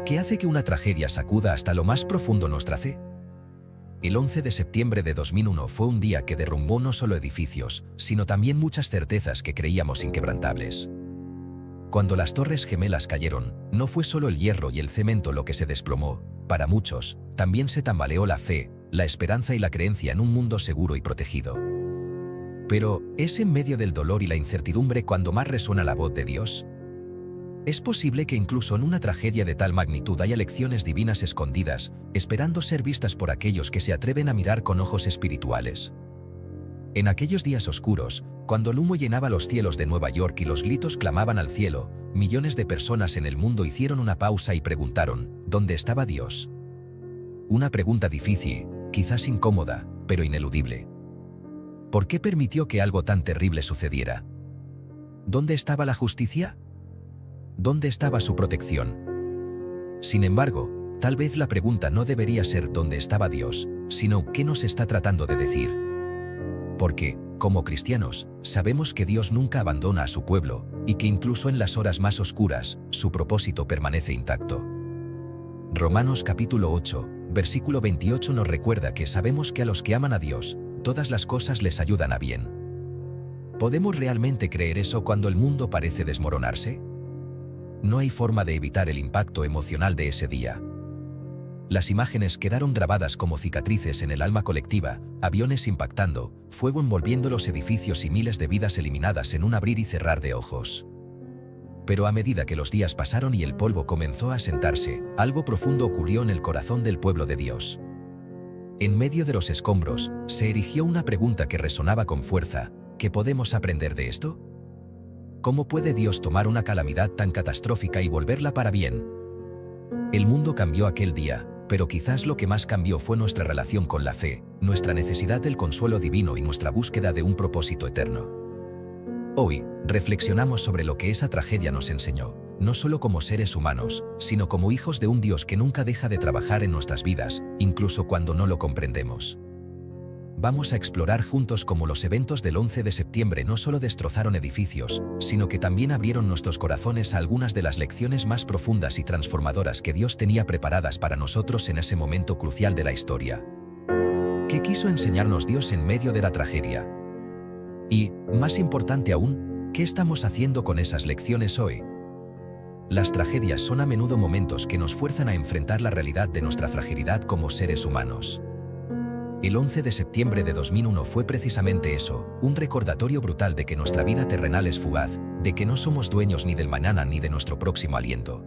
¿Qué hace que una tragedia sacuda hasta lo más profundo nuestra fe? El 11 de septiembre de 2001 fue un día que derrumbó no solo edificios, sino también muchas certezas que creíamos inquebrantables. Cuando las Torres Gemelas cayeron, no fue solo el hierro y el cemento lo que se desplomó. Para muchos, también se tambaleó la fe, la esperanza y la creencia en un mundo seguro y protegido. Pero, ¿es en medio del dolor y la incertidumbre cuando más resuena la voz de Dios? ¿Es posible que incluso en una tragedia de tal magnitud haya lecciones divinas escondidas, esperando ser vistas por aquellos que se atreven a mirar con ojos espirituales? En aquellos días oscuros, cuando el humo llenaba los cielos de Nueva York y los gritos clamaban al cielo, millones de personas en el mundo hicieron una pausa y preguntaron, ¿dónde estaba Dios? Una pregunta difícil, quizás incómoda, pero ineludible. ¿Por qué permitió que algo tan terrible sucediera? ¿Dónde estaba la justicia? ¿Dónde estaba su protección? Sin embargo, tal vez la pregunta no debería ser ¿dónde estaba Dios?, sino ¿qué nos está tratando de decir? Porque, como cristianos, sabemos que Dios nunca abandona a su pueblo, y que incluso en las horas más oscuras, su propósito permanece intacto. Romanos capítulo 8, versículo 28 nos recuerda que sabemos que a los que aman a Dios, todas las cosas les ayudan a bien. ¿Podemos realmente creer eso cuando el mundo parece desmoronarse? No hay forma de evitar el impacto emocional de ese día. Las imágenes quedaron grabadas como cicatrices en el alma colectiva, aviones impactando, fuego envolviendo los edificios y miles de vidas eliminadas en un abrir y cerrar de ojos. Pero a medida que los días pasaron y el polvo comenzó a asentarse, algo profundo ocurrió en el corazón del pueblo de Dios. En medio de los escombros, se erigió una pregunta que resonaba con fuerza: ¿qué podemos aprender de esto? ¿Cómo puede Dios tomar una calamidad tan catastrófica y volverla para bien? El mundo cambió aquel día, pero quizás lo que más cambió fue nuestra relación con la fe, nuestra necesidad del consuelo divino y nuestra búsqueda de un propósito eterno. Hoy, reflexionamos sobre lo que esa tragedia nos enseñó, no solo como seres humanos, sino como hijos de un Dios que nunca deja de trabajar en nuestras vidas, incluso cuando no lo comprendemos. Vamos a explorar juntos cómo los eventos del 11 de septiembre no solo destrozaron edificios, sino que también abrieron nuestros corazones a algunas de las lecciones más profundas y transformadoras que Dios tenía preparadas para nosotros en ese momento crucial de la historia. ¿Qué quiso enseñarnos Dios en medio de la tragedia? Y, más importante aún, ¿qué estamos haciendo con esas lecciones hoy? Las tragedias son a menudo momentos que nos fuerzan a enfrentar la realidad de nuestra fragilidad como seres humanos. El 11 de septiembre de 2001 fue precisamente eso, un recordatorio brutal de que nuestra vida terrenal es fugaz, de que no somos dueños ni del mañana ni de nuestro próximo aliento.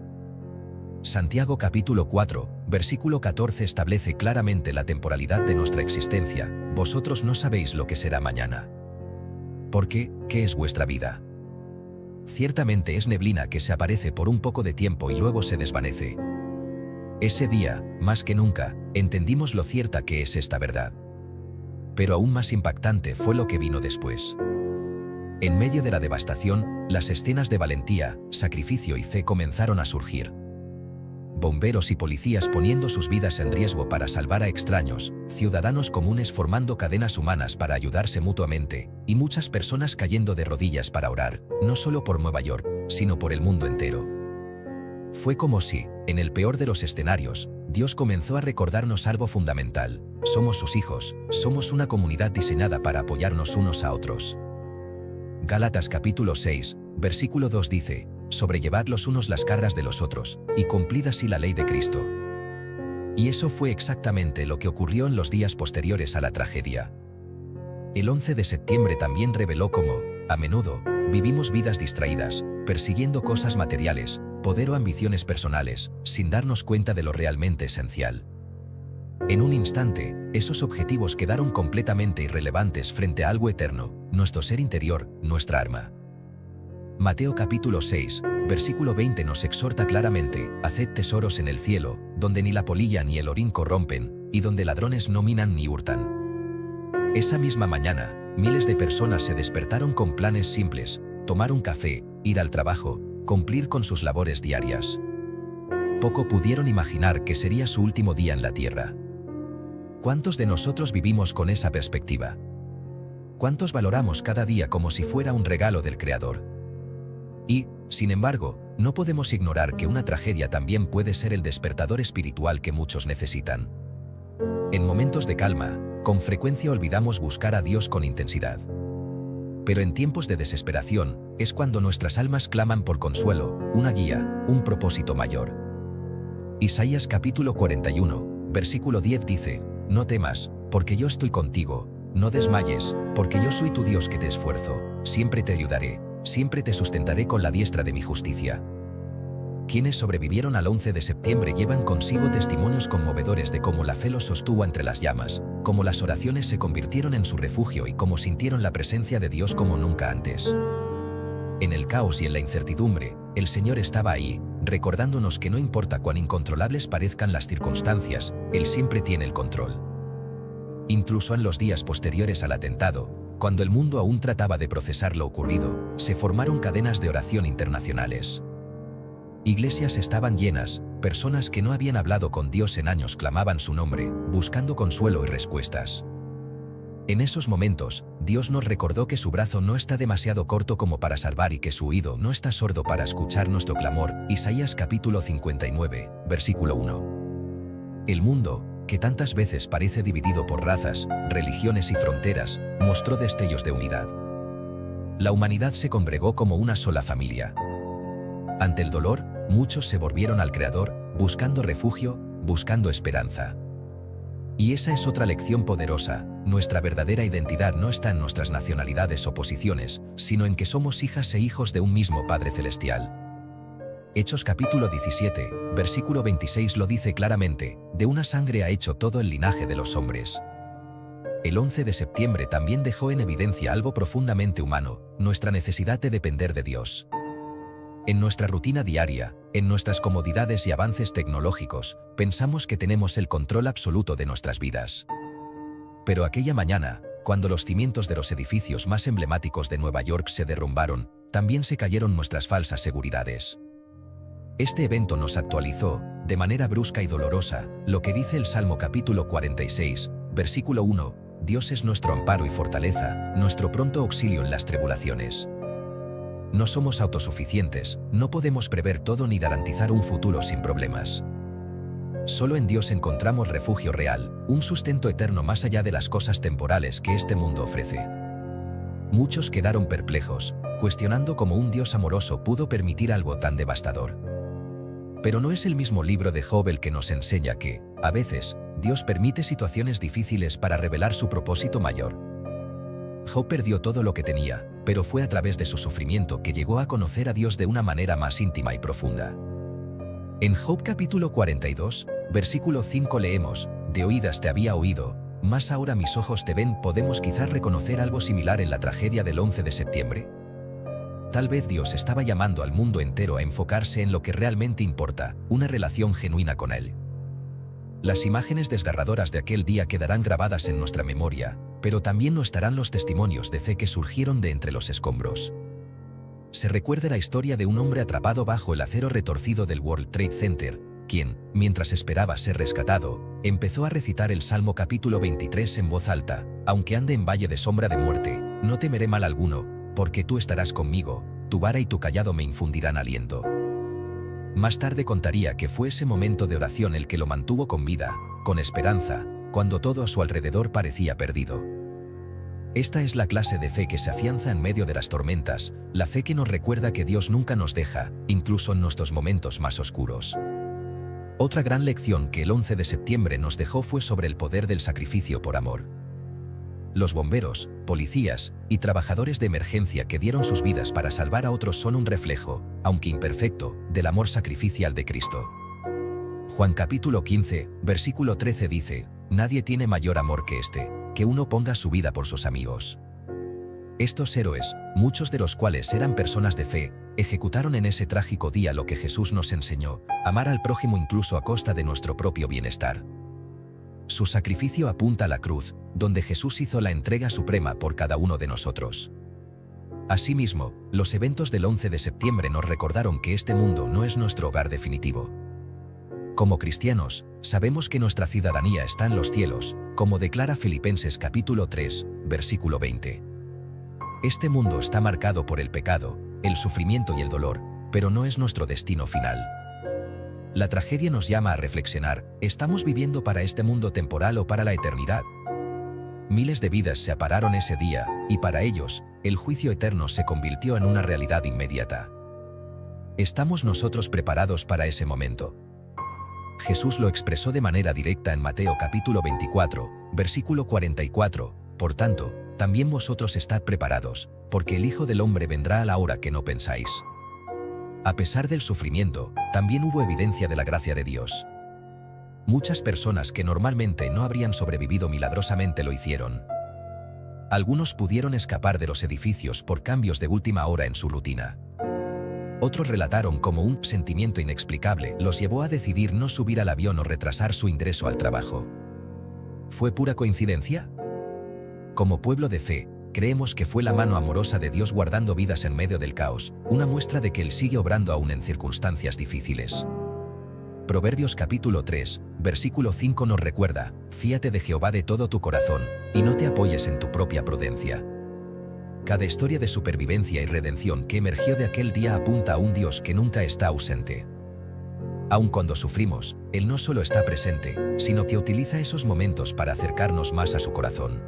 Santiago capítulo 4, versículo 14 establece claramente la temporalidad de nuestra existencia: vosotros no sabéis lo que será mañana. ¿Por qué? ¿Qué es vuestra vida? Ciertamente es neblina que se aparece por un poco de tiempo y luego se desvanece. Ese día, más que nunca, entendimos lo cierta que es esta verdad. Pero aún más impactante fue lo que vino después. En medio de la devastación, las escenas de valentía, sacrificio y fe comenzaron a surgir. Bomberos y policías poniendo sus vidas en riesgo para salvar a extraños, ciudadanos comunes formando cadenas humanas para ayudarse mutuamente, y muchas personas cayendo de rodillas para orar, no solo por Nueva York, sino por el mundo entero. Fue como si, en el peor de los escenarios, Dios comenzó a recordarnos algo fundamental: somos sus hijos, somos una comunidad diseñada para apoyarnos unos a otros. Gálatas capítulo 6, versículo 2 dice: sobrellevad los unos las cargas de los otros, y cumplid así la ley de Cristo. Y eso fue exactamente lo que ocurrió en los días posteriores a la tragedia. El 11 de septiembre también reveló cómo, a menudo, vivimos vidas distraídas, persiguiendo cosas materiales, poder o ambiciones personales, sin darnos cuenta de lo realmente esencial. En un instante, esos objetivos quedaron completamente irrelevantes frente a algo eterno, nuestro ser interior, nuestra alma. Mateo capítulo 6, versículo 20 nos exhorta claramente: haced tesoros en el cielo, donde ni la polilla ni el orín corrompen, y donde ladrones no minan ni hurtan. Esa misma mañana, miles de personas se despertaron con planes simples: tomar un café, ir al trabajo, cumplir con sus labores diarias. Poco pudieron imaginar que sería su último día en la tierra. ¿Cuántos de nosotros vivimos con esa perspectiva? ¿Cuántos valoramos cada día como si fuera un regalo del Creador? Y, sin embargo, no podemos ignorar que una tragedia también puede ser el despertador espiritual que muchos necesitan. En momentos de calma, con frecuencia olvidamos buscar a Dios con intensidad. Pero en tiempos de desesperación, es cuando nuestras almas claman por consuelo, una guía, un propósito mayor. Isaías capítulo 41, versículo 10 dice: No temas, porque yo estoy contigo, no desmayes, porque yo soy tu Dios que te esfuerzo, siempre te ayudaré, siempre te sustentaré con la diestra de mi justicia. Quienes sobrevivieron al 11 de septiembre llevan consigo testimonios conmovedores de cómo la fe los sostuvo entre las llamas, cómo las oraciones se convirtieron en su refugio y cómo sintieron la presencia de Dios como nunca antes. En el caos y en la incertidumbre, el Señor estaba ahí, recordándonos que no importa cuán incontrolables parezcan las circunstancias, Él siempre tiene el control. Incluso en los días posteriores al atentado, cuando el mundo aún trataba de procesar lo ocurrido, se formaron cadenas de oración internacionales. Iglesias estaban llenas, personas que no habían hablado con Dios en años clamaban su nombre, buscando consuelo y respuestas. En esos momentos, Dios nos recordó que su brazo no está demasiado corto como para salvar y que su oído no está sordo para escuchar nuestro clamor. Isaías capítulo 59, versículo 1. El mundo, que tantas veces parece dividido por razas, religiones y fronteras, mostró destellos de unidad. La humanidad se congregó como una sola familia. Ante el dolor, muchos se volvieron al Creador, buscando refugio, buscando esperanza. Y esa es otra lección poderosa: nuestra verdadera identidad no está en nuestras nacionalidades o posiciones, sino en que somos hijas e hijos de un mismo Padre Celestial. Hechos capítulo 17, versículo 26 lo dice claramente: de una sangre ha hecho todo el linaje de los hombres. El 11 de septiembre también dejó en evidencia algo profundamente humano: nuestra necesidad de depender de Dios. En nuestra rutina diaria, en nuestras comodidades y avances tecnológicos, pensamos que tenemos el control absoluto de nuestras vidas. Pero aquella mañana, cuando los cimientos de los edificios más emblemáticos de Nueva York se derrumbaron, también se cayeron nuestras falsas seguridades. Este evento nos actualizó, de manera brusca y dolorosa, lo que dice el Salmo capítulo 46, versículo 1: Dios es nuestro amparo y fortaleza, nuestro pronto auxilio en las tribulaciones. No somos autosuficientes, no podemos prever todo ni garantizar un futuro sin problemas. Solo en Dios encontramos refugio real, un sustento eterno más allá de las cosas temporales que este mundo ofrece. Muchos quedaron perplejos, cuestionando cómo un Dios amoroso pudo permitir algo tan devastador. Pero no es el mismo libro de Job el que nos enseña que, a veces, Dios permite situaciones difíciles para revelar su propósito mayor. Job perdió todo lo que tenía, pero fue a través de su sufrimiento que llegó a conocer a Dios de una manera más íntima y profunda. En Job capítulo 42, versículo 5 leemos: de oídas te había oído, mas ahora mis ojos te ven. ¿Podemos quizás reconocer algo similar en la tragedia del 11 de septiembre? Tal vez Dios estaba llamando al mundo entero a enfocarse en lo que realmente importa, una relación genuina con Él. Las imágenes desgarradoras de aquel día quedarán grabadas en nuestra memoria, pero también no estarán los testimonios de fe que surgieron de entre los escombros. Se recuerda la historia de un hombre atrapado bajo el acero retorcido del World Trade Center, quien, mientras esperaba ser rescatado, empezó a recitar el Salmo capítulo 23 en voz alta: aunque ande en valle de sombra de muerte, no temeré mal alguno, porque tú estarás conmigo, tu vara y tu cayado me infundirán aliento. Más tarde contaría que fue ese momento de oración el que lo mantuvo con vida, con esperanza, cuando todo a su alrededor parecía perdido. Esta es la clase de fe que se afianza en medio de las tormentas, la fe que nos recuerda que Dios nunca nos deja, incluso en nuestros momentos más oscuros. Otra gran lección que el 11 de septiembre nos dejó fue sobre el poder del sacrificio por amor. Los bomberos, policías y trabajadores de emergencia que dieron sus vidas para salvar a otros son un reflejo, aunque imperfecto, del amor sacrificial de Cristo. Juan capítulo 15, versículo 13 dice: nadie tiene mayor amor que este, que uno ponga su vida por sus amigos. Estos héroes, muchos de los cuales eran personas de fe, ejecutaron en ese trágico día lo que Jesús nos enseñó: amar al prójimo incluso a costa de nuestro propio bienestar. Su sacrificio apunta a la cruz, donde Jesús hizo la entrega suprema por cada uno de nosotros. Asimismo, los eventos del 11 de septiembre nos recordaron que este mundo no es nuestro hogar definitivo. Como cristianos, sabemos que nuestra ciudadanía está en los cielos, como declara Filipenses capítulo 3, versículo 20. Este mundo está marcado por el pecado, el sufrimiento y el dolor, pero no es nuestro destino final. La tragedia nos llama a reflexionar: ¿estamos viviendo para este mundo temporal o para la eternidad? Miles de vidas se apararon ese día, y para ellos, el juicio eterno se convirtió en una realidad inmediata. ¿Estamos nosotros preparados para ese momento? Jesús lo expresó de manera directa en Mateo capítulo 24, versículo 44, por tanto, también vosotros estad preparados, porque el Hijo del Hombre vendrá a la hora que no pensáis. A pesar del sufrimiento, también hubo evidencia de la gracia de Dios. Muchas personas que normalmente no habrían sobrevivido milagrosamente lo hicieron. Algunos pudieron escapar de los edificios por cambios de última hora en su rutina. Otros relataron cómo un sentimiento inexplicable los llevó a decidir no subir al avión o retrasar su ingreso al trabajo. ¿Fue pura coincidencia? Como pueblo de fe, creemos que fue la mano amorosa de Dios guardando vidas en medio del caos, una muestra de que Él sigue obrando aún en circunstancias difíciles. Proverbios capítulo 3, versículo 5 nos recuerda: fíate de Jehová de todo tu corazón, y no te apoyes en tu propia prudencia. Cada historia de supervivencia y redención que emergió de aquel día apunta a un Dios que nunca está ausente. Aun cuando sufrimos, Él no solo está presente, sino que utiliza esos momentos para acercarnos más a su corazón.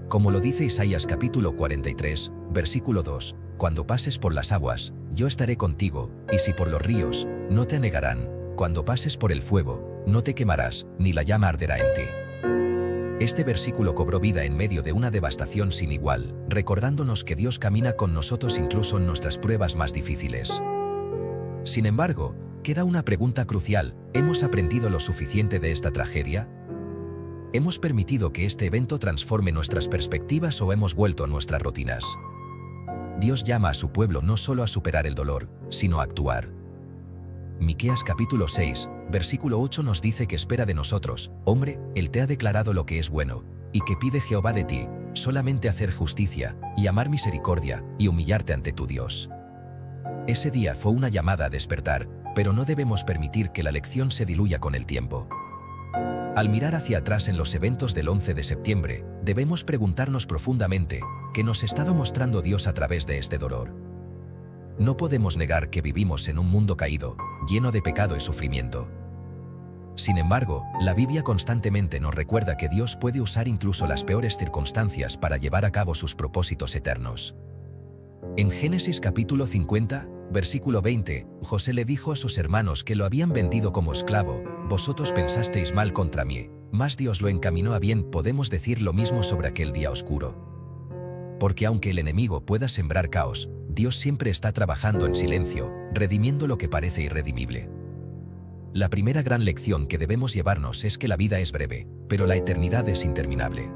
Como lo dice Isaías capítulo 43, versículo 2, cuando pases por las aguas, yo estaré contigo, y si por los ríos, no te anegarán, cuando pases por el fuego, no te quemarás, ni la llama arderá en ti. Este versículo cobró vida en medio de una devastación sin igual, recordándonos que Dios camina con nosotros incluso en nuestras pruebas más difíciles. Sin embargo, queda una pregunta crucial: ¿hemos aprendido lo suficiente de esta tragedia? ¿Hemos permitido que este evento transforme nuestras perspectivas o hemos vuelto a nuestras rutinas? Dios llama a su pueblo no solo a superar el dolor, sino a actuar. Miqueas capítulo 6, versículo 8 nos dice que espera de nosotros: hombre, Él te ha declarado lo que es bueno, y que pide Jehová de ti, solamente hacer justicia, y amar misericordia, y humillarte ante tu Dios. Ese día fue una llamada a despertar, pero no debemos permitir que la lección se diluya con el tiempo. Al mirar hacia atrás en los eventos del 11 de septiembre, debemos preguntarnos profundamente: ¿qué nos ha estado mostrando Dios a través de este dolor? No podemos negar que vivimos en un mundo caído, lleno de pecado y sufrimiento. Sin embargo, la Biblia constantemente nos recuerda que Dios puede usar incluso las peores circunstancias para llevar a cabo sus propósitos eternos. En Génesis capítulo 50, versículo 20, José le dijo a sus hermanos que lo habían vendido como esclavo: vosotros pensasteis mal contra mí, mas Dios lo encaminó a bien. Podemos decir lo mismo sobre aquel día oscuro. Porque aunque el enemigo pueda sembrar caos, Dios siempre está trabajando en silencio, redimiendo lo que parece irredimible. La primera gran lección que debemos llevarnos es que la vida es breve, pero la eternidad es interminable.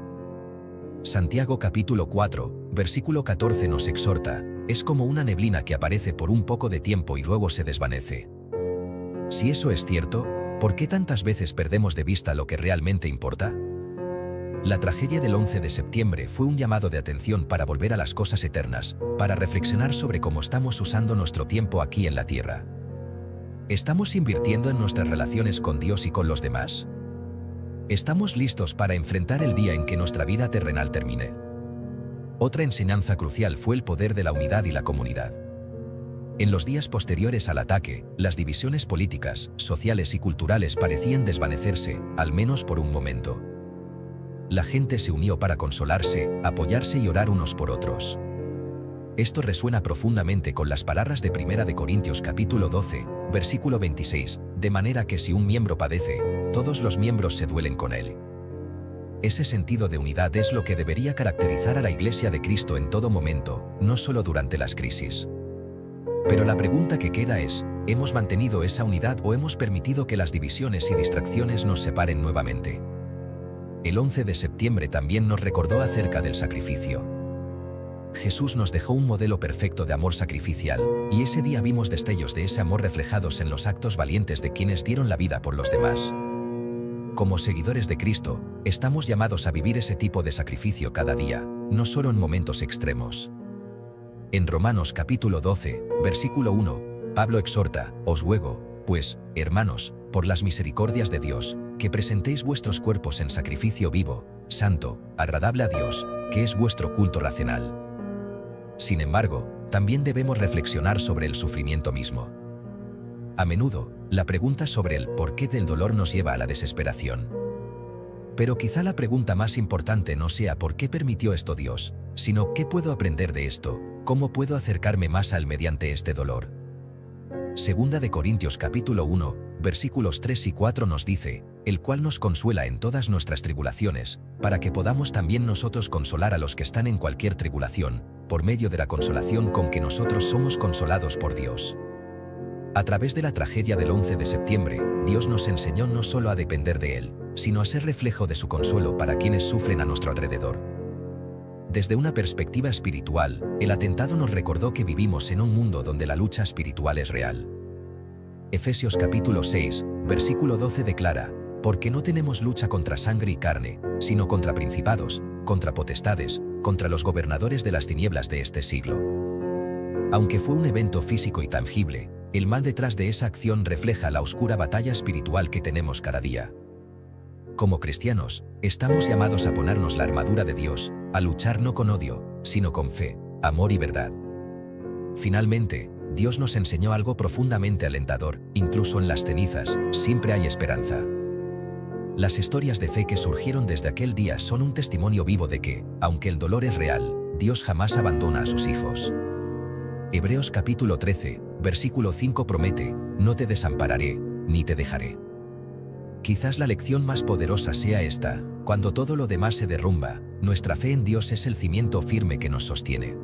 Santiago capítulo 4, versículo 14 nos exhorta: es como una neblina que aparece por un poco de tiempo y luego se desvanece. Si eso es cierto, ¿por qué tantas veces perdemos de vista lo que realmente importa? La tragedia del 11 de septiembre fue un llamado de atención para volver a las cosas eternas, para reflexionar sobre cómo estamos usando nuestro tiempo aquí en la tierra. ¿Estamos invirtiendo en nuestras relaciones con Dios y con los demás? ¿Estamos listos para enfrentar el día en que nuestra vida terrenal termine? Otra enseñanza crucial fue el poder de la unidad y la comunidad. En los días posteriores al ataque, las divisiones políticas, sociales y culturales parecían desvanecerse, al menos por un momento. La gente se unió para consolarse, apoyarse y orar unos por otros. Esto resuena profundamente con las palabras de 1 de Corintios capítulo 12, versículo 26, de manera que si un miembro padece, todos los miembros se duelen con él. Ese sentido de unidad es lo que debería caracterizar a la Iglesia de Cristo en todo momento, no solo durante las crisis. Pero la pregunta que queda es: ¿hemos mantenido esa unidad o hemos permitido que las divisiones y distracciones nos separen nuevamente? El 11 de septiembre también nos recordó acerca del sacrificio. Jesús nos dejó un modelo perfecto de amor sacrificial, y ese día vimos destellos de ese amor reflejados en los actos valientes de quienes dieron la vida por los demás. Como seguidores de Cristo, estamos llamados a vivir ese tipo de sacrificio cada día, no solo en momentos extremos. En Romanos capítulo 12, versículo 1, Pablo exhorta: os ruego, pues, hermanos, por las misericordias de Dios, que presentéis vuestros cuerpos en sacrificio vivo, santo, agradable a Dios, que es vuestro culto racional. Sin embargo, también debemos reflexionar sobre el sufrimiento mismo. A menudo, la pregunta sobre el porqué del dolor nos lleva a la desesperación. Pero quizá la pregunta más importante no sea ¿por qué permitió esto Dios?, sino ¿qué puedo aprender de esto? ¿Cómo puedo acercarme más a Él mediante este dolor? Segunda de Corintios capítulo 1, versículos 3 y 4 nos dice, el cual nos consuela en todas nuestras tribulaciones, para que podamos también nosotros consolar a los que están en cualquier tribulación, por medio de la consolación con que nosotros somos consolados por Dios. A través de la tragedia del 11 de septiembre, Dios nos enseñó no solo a depender de Él, sino a ser reflejo de su consuelo para quienes sufren a nuestro alrededor. Desde una perspectiva espiritual, el atentado nos recordó que vivimos en un mundo donde la lucha espiritual es real. Efesios capítulo 6, versículo 12 declara, porque no tenemos lucha contra sangre y carne, sino contra principados, contra potestades, contra los gobernadores de las tinieblas de este siglo. Aunque fue un evento físico y tangible, el mal detrás de esa acción refleja la oscura batalla espiritual que tenemos cada día. Como cristianos, estamos llamados a ponernos la armadura de Dios, a luchar no con odio, sino con fe, amor y verdad. Finalmente, Dios nos enseñó algo profundamente alentador, incluso en las cenizas, siempre hay esperanza. Las historias de fe que surgieron desde aquel día son un testimonio vivo de que, aunque el dolor es real, Dios jamás abandona a sus hijos. Hebreos capítulo 13, versículo 5 promete, no te desampararé, ni te dejaré. Quizás la lección más poderosa sea esta, cuando todo lo demás se derrumba, nuestra fe en Dios es el cimiento firme que nos sostiene.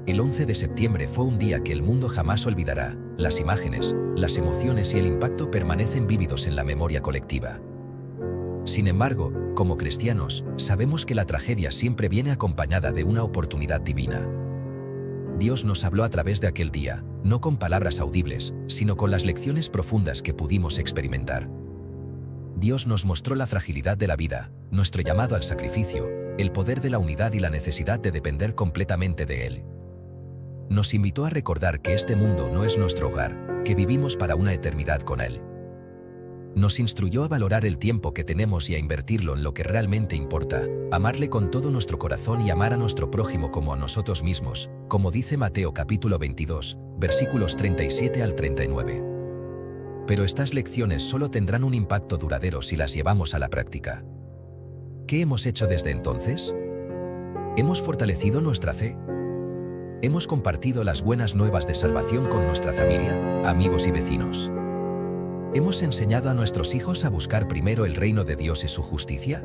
El 11 de septiembre fue un día que el mundo jamás olvidará, las imágenes, las emociones y el impacto permanecen vívidos en la memoria colectiva. Sin embargo, como cristianos, sabemos que la tragedia siempre viene acompañada de una oportunidad divina. Dios nos habló a través de aquel día, no con palabras audibles, sino con las lecciones profundas que pudimos experimentar. Dios nos mostró la fragilidad de la vida, nuestro llamado al sacrificio, el poder de la unidad y la necesidad de depender completamente de Él. Nos invitó a recordar que este mundo no es nuestro hogar, que vivimos para una eternidad con Él. Nos instruyó a valorar el tiempo que tenemos y a invertirlo en lo que realmente importa, amarle con todo nuestro corazón y amar a nuestro prójimo como a nosotros mismos, como dice Mateo capítulo 22, versículos 37 al 39. Pero estas lecciones solo tendrán un impacto duradero si las llevamos a la práctica. ¿Qué hemos hecho desde entonces? ¿Hemos fortalecido nuestra fe? ¿Hemos compartido las buenas nuevas de salvación con nuestra familia, amigos y vecinos? ¿Hemos enseñado a nuestros hijos a buscar primero el reino de Dios y su justicia?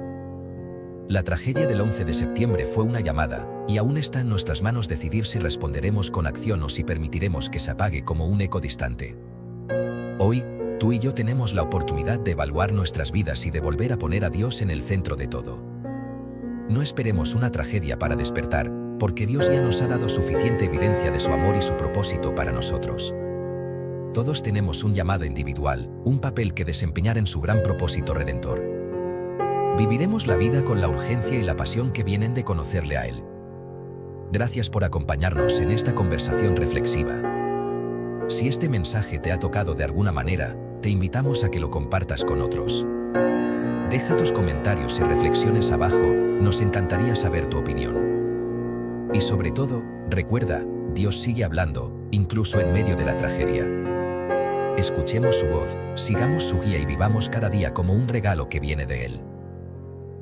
La tragedia del 11 de septiembre fue una llamada, y aún está en nuestras manos decidir si responderemos con acción o si permitiremos que se apague como un eco distante. Hoy, tú y yo tenemos la oportunidad de evaluar nuestras vidas y de volver a poner a Dios en el centro de todo. No esperemos una tragedia para despertar, porque Dios ya nos ha dado suficiente evidencia de su amor y su propósito para nosotros. Todos tenemos un llamado individual, un papel que desempeñar en su gran propósito redentor. Viviremos la vida con la urgencia y la pasión que vienen de conocerle a Él. Gracias por acompañarnos en esta conversación reflexiva. Si este mensaje te ha tocado de alguna manera, te invitamos a que lo compartas con otros. Deja tus comentarios y reflexiones abajo, nos encantaría saber tu opinión. Y sobre todo, recuerda, Dios sigue hablando, incluso en medio de la tragedia. Escuchemos su voz, sigamos su guía y vivamos cada día como un regalo que viene de Él.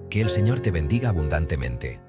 Que el Señor te bendiga abundantemente.